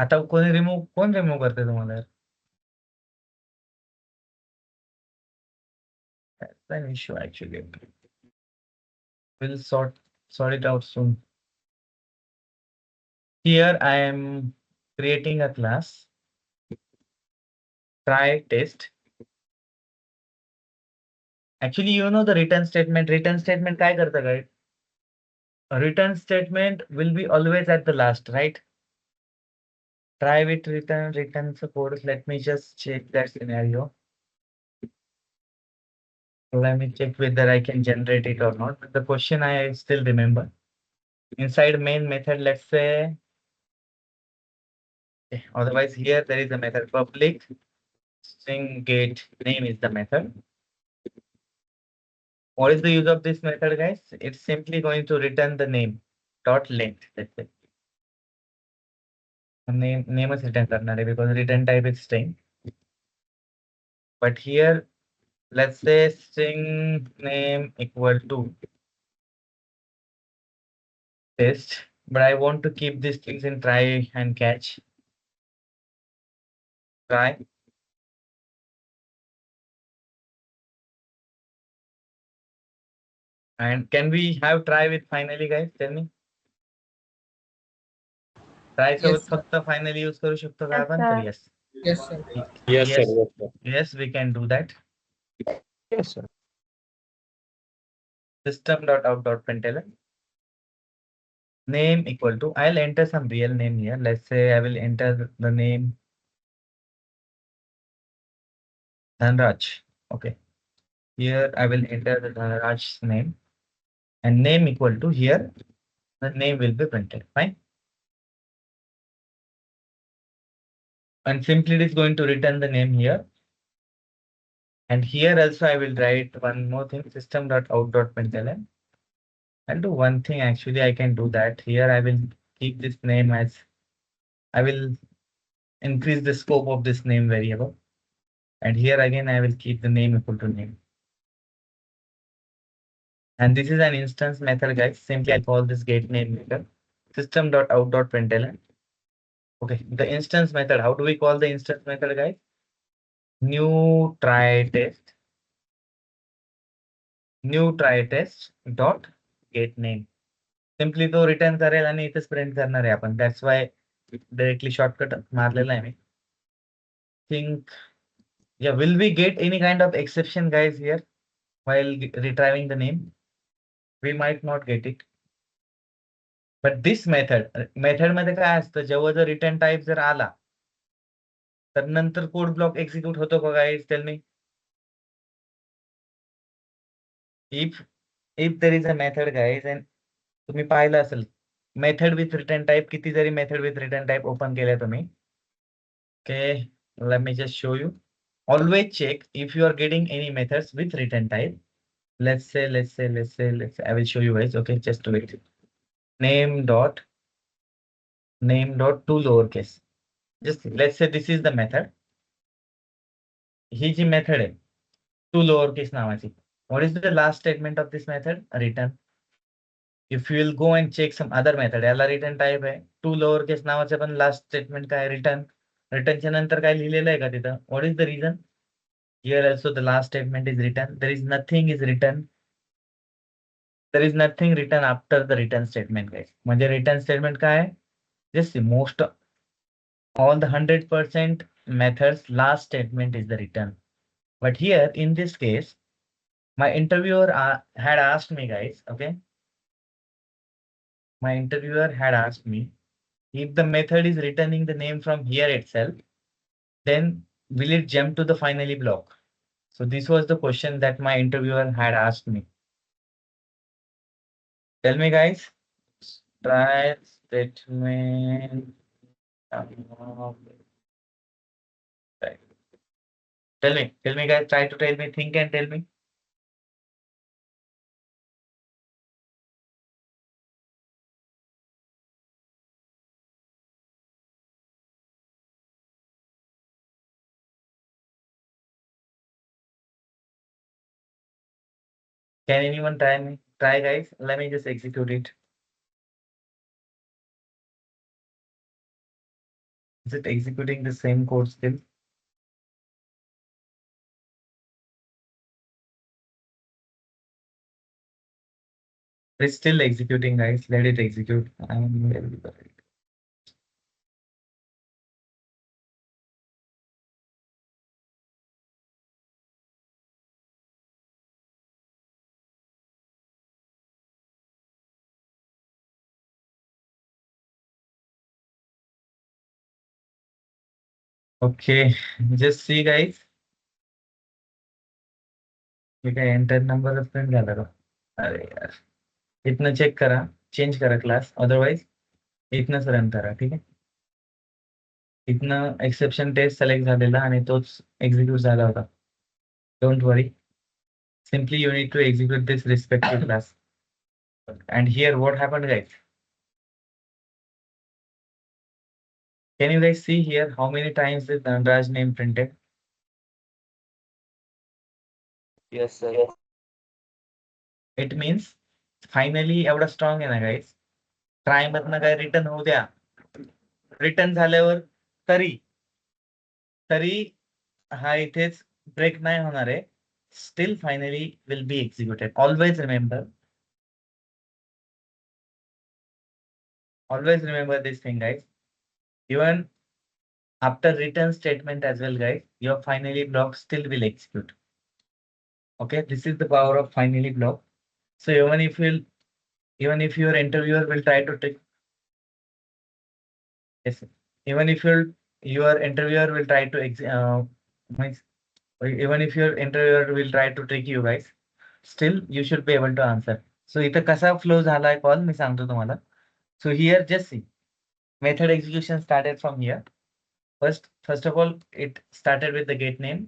आता कोण remove करते तुम्हाला? That's an issue actually. We'll sort it out soon. Here I am creating a class. Try test. Actually, you know the return statement. Return statement काय करतं guys? A return statement will be always at the last, right? Try with return support. Let me just check that scenario. Let me check whether I can generate it or not. But the question I still remember. Inside main method, let's say, otherwise here there is a method public string get name is the method. What is the use of this method, guys? It's simply going to return the name dot length. That's it. Name is return करणार आहे because return type is string. But here, let's say string name equal to test, but I want to keep these things in try and catch. Try. And can we have try with finally, guys? Tell me. Try सोबत फक्त finally use करू शकतो का आपण? तर yes. Yes, sir. Yes, sir. Yes. Yes, sir. Yes, we can do that. Yes, sir. System.out.println. Name equal to, I'll enter some real name here. Let's say I will enter the name Dhanraj. Okay. Here I will enter the Dhanraj's name and name equal to here. The name will be printed. Fine. And simply it is going to return the name here. And here also I will write one more thing, system.out.println. I'll do one thing actually, I can do that. Here I will keep this name as, I will increase the scope of this name variable. And here again, I will keep the name equal to name. And this is an instance method, guys. Simply I call this get name method, system.out.println. Okay, the instance method, how do we call the instance method, guys? New try test dot get name. Simply तो return करेल आणि इथेच print करणार आहे आपण. That's why directly shortcut मारलेला आहे मी. Think, yeah, will we get any kind of exception, guys, here while retrieving the name? We might not get it. But this method मध्ये काय असतं, जेव्हा जर रिटर्न टाइप जर आला तर नंतर कोड ब्लॉक एक्झिक्यूट होतो का, guys? Tell me. If there is a method, guys, and तुम्ही पाहिलं असेल मेथड विथ रिटर्न टाइप, किती जरी method with return type open केल्या तुम्ही, okay, let me just show you. Always check if you are getting any methods with return type. Let's say I will show you, guys. Okay, just wait. Name dot to lowercase. Just let's say this is the method. ही जी method आहे to lowercase नावाची. What is the last statement of this method? Return. If you will go and check some other method, याला return type आहे to lowercase नावाचं, पण last statement काय? Return. रिटर्नच्या नंतर काय लिहिलेलं आहे का तिथं? What is the reason? Here also the last statement is return. There is nothing is written. There is nothing written after the return statement, guys. म्हणजे रिटर्न स्टेटमेंट काय आहे? Just most all the 100% methods last statement is the return. But here in this case, my interviewer had asked me, guys, okay? My interviewer had asked me if the method is returning the name from here itself, then will it jump to the finally block? So this was the question that my interviewer had asked me. Tell me, guys, try statement. Tell me, guys, try to tell me, think and tell me. Can anyone try me? Try, guys. Let me just execute it. Is it executing the same code still? It's still executing, guys. Let it execute. Okay, just see, guys. ठीक है enter number print झाला का अरे यार इथनं check करा change करा class otherwise इथनंच run करा ठीक आहे इथनं एक्सेप्शन टेस्ट सिलेक्ट झालेला आणि तोच एक्झिक्यूट झाला होता don't worry simply you need to execute this respective class and here what happened guys can you guys see here how many times is Nandraj name printed Yes, sir. it means finally एवढा strong आहे ना guys try मधनं काय return होऊ द्या return झाल्यावर तरी तरी हा इथेच ब्रेक नाही होणार आहे still finally will be executed always remember this thing guys even after return statement as well guys your finally block still will execute okay this is the power of finally block so even if your interviewer will try to trick yes even if your interviewer will try to means even if your interviewer will try to trick you guys still you should be able to answer so इथं कसा flow झालाय call मी सांगतो तुम्हाला so here just see method execution started from here first of all it started with the get name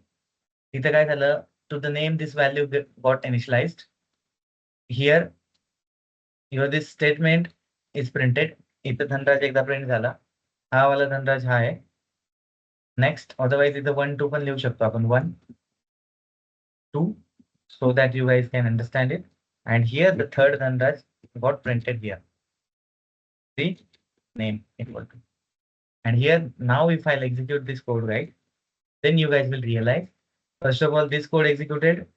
इथं काय झालं to the name this value got initialized here your this statement is printed इथं धनराज एकदा print झाला हा वाला धनराज हा आहे नेक्स्ट अदरवाइज इथं 1 2 पण लिहू शकतो आपण 1 2 so that you guys can understand it and here the third dhanraj got printed here the name equal to and here now if I'll execute this code right then you guys will realize first of all this code executed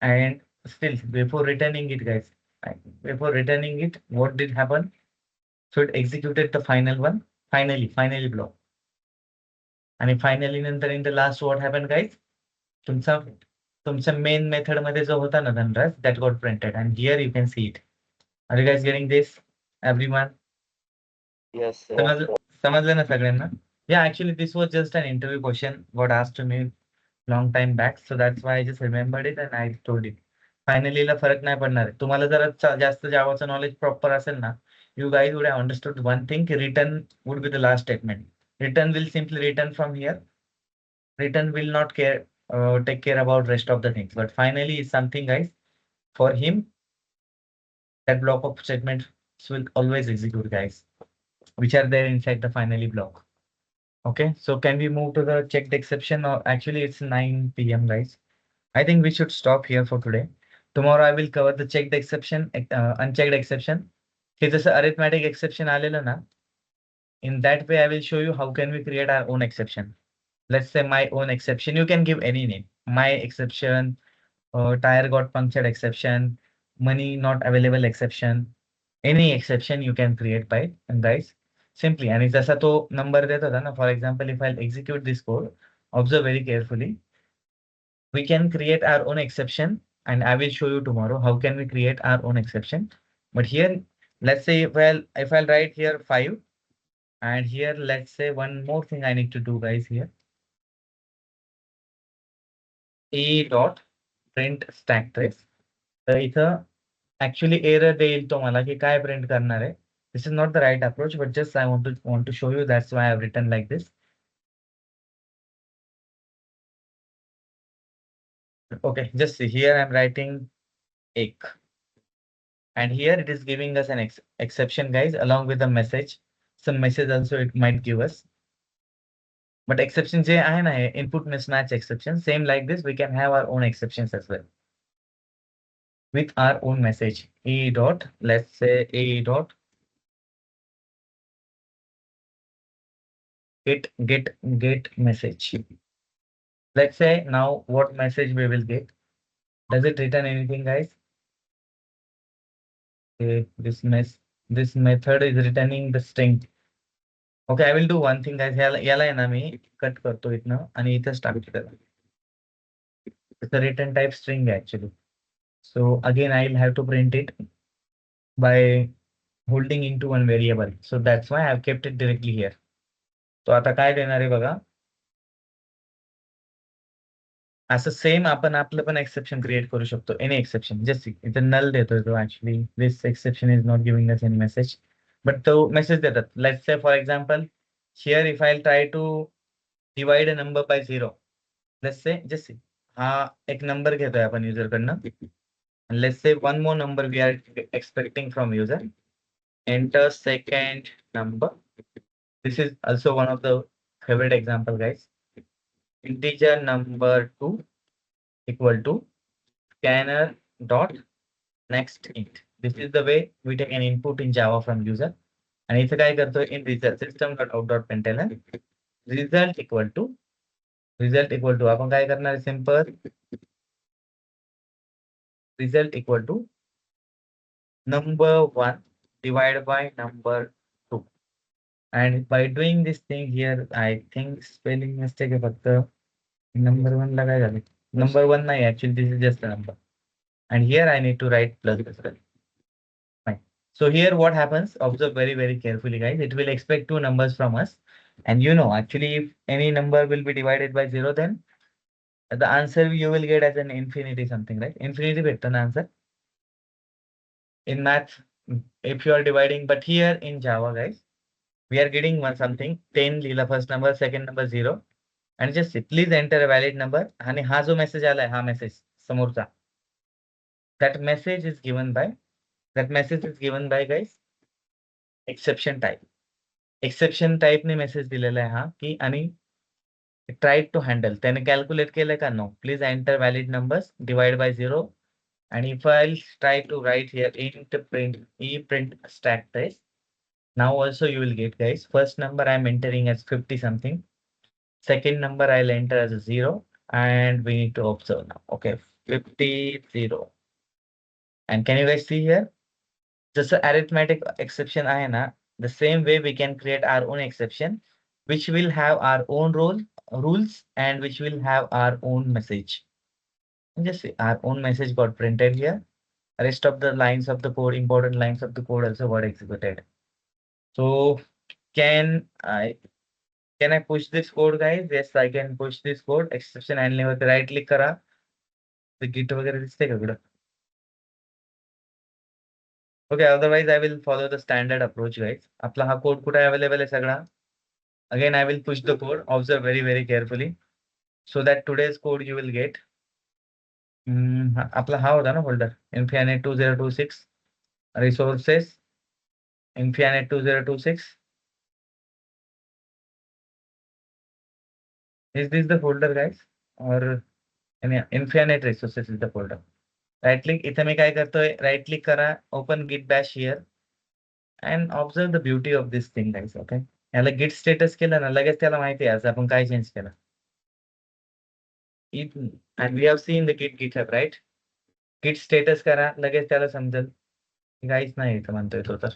and still before returning it guys before returning it what did happen so it executed the final one finally block and finally नंतर in the last what happened guys तुमचा तुमच्या main method मध्ये जो होता ना Dhanraj that got printed and here you can see it are you guys getting this everyone Yes, sir. समजलं ना सगळ्यांना yeah actually this was just an interview question what asked to me long time back so that's why I just remembered it and I told it finally ला फरक नाही पडणार आहे तुम्हाला जर जास्त जावाचं नॉलेज प्रॉपर असेल ना you guys would have understood one thing return would be the last statement return will simply return from here return will not take care about rest of the things but finally is something guys for him that block of statements will always execute guys which are there inside the finally block okay so can we move to the checked exception or actually it's 9 p.m guys I think we should stop here for today tomorrow I will cover the checked exception unchecked exception हे जसं arithmetic exception आलेलं ना in that way I will show you how can we create our own exception let's say my own exception you can give any name my exception tire got punctured exception money not available exception any exception you can create by and guys simply आणि जसा तो number देत होता ना for example if I'll execute this code observe very carefully we can create our own exception and I will show you tomorrow how can we create our own exception but here let's say if I'll write here 5 and here let's say one more thing I need to do guys here e dot print stack trace तर इथं actually error देईल तो मला की काय print करणार आहे this is not the right approach but just I want to show you that's why I have written like this okay just see here I'm writing ek and here it is giving us an exception guys along with the message some message also it might give us but exception जे आहे ना input mismatch exception same like this we can have our own exceptions as well with our own message. E dot, let's say E dot get message. Let's say now what message we will get. Does it return anything, guys? Okay, this method is returning the string. Okay, I will do one thing, guys. याला आहे ना मी cut करतो इथनं आणि इथंच टाकतो त्याला. It's a return type string actually. So again, I'll have to print it by holding into one variable. So that's why I've kept it directly here. तो आता काय देणार आहे बघा. असं सेम आपण आपलं पण एक्सेप्शन क्रिएट करू शकतो. एनी एक्सेप्शन जस्ट इथं नल देतोय तो actually this exception is not giving us any message but तो मेसेज देतात. Let's say for example here if I try to divide a number by 0. Let's say just हा एक number घेतोय आपण युजरकडनं. Let's say one more number we are expecting from user. Enter second number. This is also one of the favorite example, guys. Integer number 2 equal to scanner dot next int. This is the way we take an input in Java from user. आणि इथे काय करतोय in result system dot out dot println result equal to आपण काय करणार आहे simple result equal to number 1 divided by number 2. And by doing this thing here, I think spelling mistake आहे फक्त. Number 1 ला काय झालं? Number 1 नाही, actually this is just a number. And here I need to write plus as well. Fine. So here what happens, observe very, very carefully, guys. It will expect two numbers from us. And you know, actually, if any number will be divided by 0, then the answer you will get as an infinity something, right? Infinity better answer. In math, if you are dividing, but here in Java, guys, we are getting one something 10 lila first number, second number 0. And just please enter a valid number. आणि हा जो message आलाय हा message समोरचा, that message is given by guys exception type. Exception type ने message दिलेला आहे हा की आणि tried to handle त्याने कॅल्क्युलेट केलंय का no. Please enter valid numbers divide by 0. And if I'll try to write here int print stack trace, now also you will get, guys, first number I'm entering as 50 something, second number I'll enter as a 0, and we need to observe now. Okay, 50 0. And can you guys see here just a arithmetic exception आहे ना, the same way we can create our own exception which will have our own rules and which will have our own message. Just see, our own message got printed here. Rest of the lines of the code, important lines of the code also got executed. So can I push this code, guys? Yes, I can push this code. Exception handling वरती right click करा. The git वगैरे दिसते का इकडं? Okay, otherwise I will follow the standard approach, guys. आपला हा code कुठे available आहे सगळा? Again, I will push the code. Observe very, very carefully so that today's code you will get. आपला हा होता ना folder infinite 2026 resources infinite 2026. Is this the folder, guys? Or infinite resources is the folder. Right click, इथे मी काय करतोय, right click करा, open git bash here and observe the beauty of this thing, guys. Okay, याला git status केलं ना लगेच त्याला माहिती आहे आज आपण काय चेंज केलं. And we have seen the github, right? Git status करा लगेच त्याला समजेल काहीच नाही इथं म्हणतोय तो. तर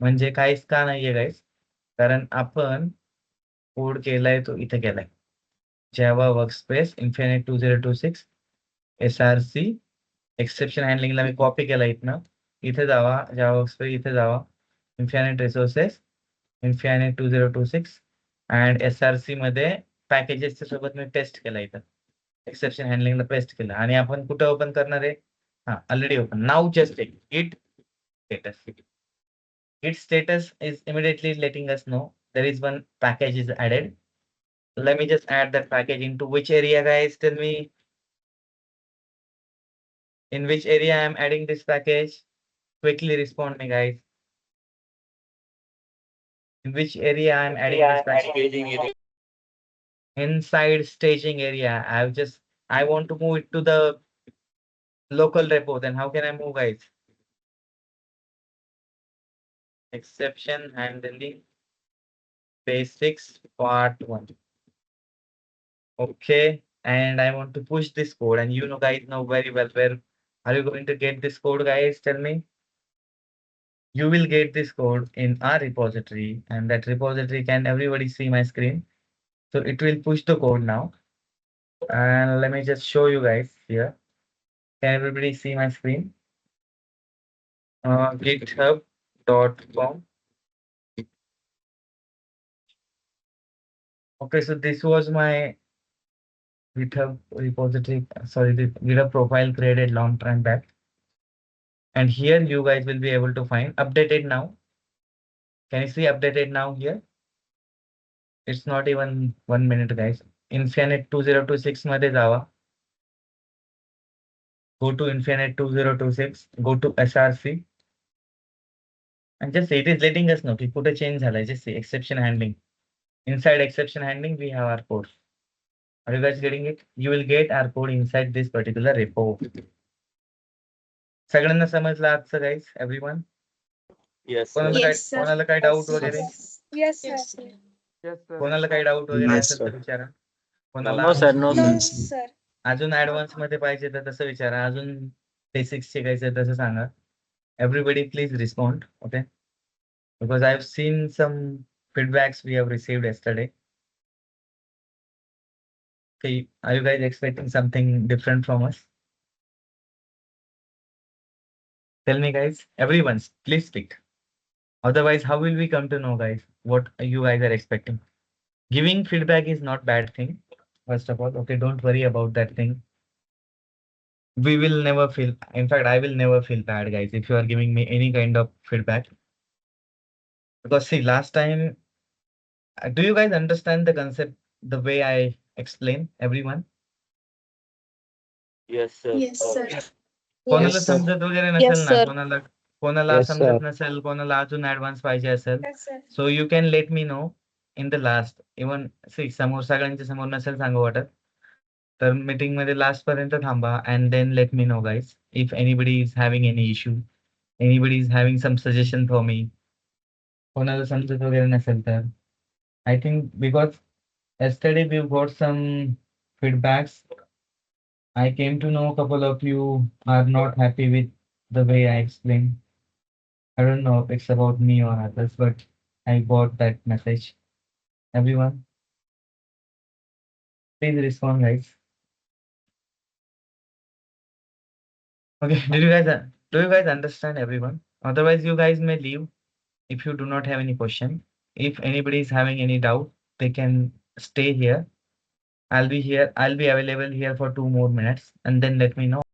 म्हणजे काहीच का नाहीये गाईस, कारण आपण कोड केलाय तो इथे केलाय. Java workspace infinite 2026 src exception handling ला मी कॉपी केला इथनं. इथे जावा Java workspace, इथे जावा infinite resources infinite 2026 and src मध्ये पॅकेजेसच्या सोबत मी टेस्ट केला इथं. एक्सेप्शन हँडलिंगला पेस्ट केलं आणि आपण कुठे ओपन करणार आहे? हा already open. Now just git status. Git status is immediately letting us know there is one package is added. Let me just add that package into which area, guys? Tell me in which area I'm adding this package. Quickly respond me, guys. In which area I'm adding this package? Inside staging area. I want to move it to the Local repo, then how can I move, guys? Exception handling basics part 1. Okay, and I want to push this code, and you know, guys know very well where are you going to get this code, guys? Tell me. You will get this code in our repository, and that repository can everybody see my screen. So it will push the code now. And let me just show you guys here. Can everybody see my screen? GitHub.com. Okay, so this was my GitHub repository, sorry, the GitHub profile created long time back. And here you guys will be able to find updated now. Can you see updated now here? It's not even 1 minute, guys. Infinite 2026 मध्ये जावा. Go to Infinite 2026, go to SRC. And just it is letting us know. Put a change झालाय. Just say exception handling. Inside exception handling, we have our code. Are you guys getting it? You will get our code inside this particular repo. सगळ्यांना समजलं आजचं guys, everyone? Yes, sir. कोणाला काय Yes, sir. कोणाला काय doubt वगैरे? Yes, sir. Yes, sir. कोणाला काही डाऊट वगैरे नाही, असेल तर sir. विचारा. कोणाला No, sir. No, No, sir. sir. अजून ऍडव्हान्स मध्ये पाहिजे तर तसं विचारा. अजून बेसिक्स शिकायचं तसं सांगा. Everybody please respond, okay? Because I've seen some feedbacks we have received yesterday. Okay, are you guys expecting something different from us? Tell me, guys. Everyone, please speak. Otherwise, how will we come to know, guys, what you guys are expecting? Giving feedback is not bad thing. First of all, okay, don't worry about that thing. We will never feel, in fact, I will never feel bad, guys, if you are giving me any kind of feedback. Because see, last time, do you guys understand the concept the way I explain, everyone? Yes, sir. Yes, sir. कोणाला Yes, sir. समजत वगैरे नसेल Yes, ना, sir. कोणाला Yes, समजत sir. नसेल, कोणाला अजून ऍडव्हान्स पाहिजे असेल, Yes, sir. So you can let me know in the last. Even see समोर सगळ्यांच्या समोर नसेल सांगू वाटत तर मीटिंग मध्ये लास्ट पर्यंत थांबा and then let me know guys if anybody is having any issue, anybody is having some suggestion for me. कोणाला समजत वगैरे नसेल तर I think because yesterday we got some feedbacks. I came to know a couple of you are not happy with the way I explained. I don't know if it's about me or others, but I got that message. Everyone, please respond, guys. Okay, do you guys understand, everyone? Otherwise, you guys may leave if you do not have any question. If anybody is having any doubt, they can stay here. I'll be here. I'll be available here for 2 more minutes, and then let me know.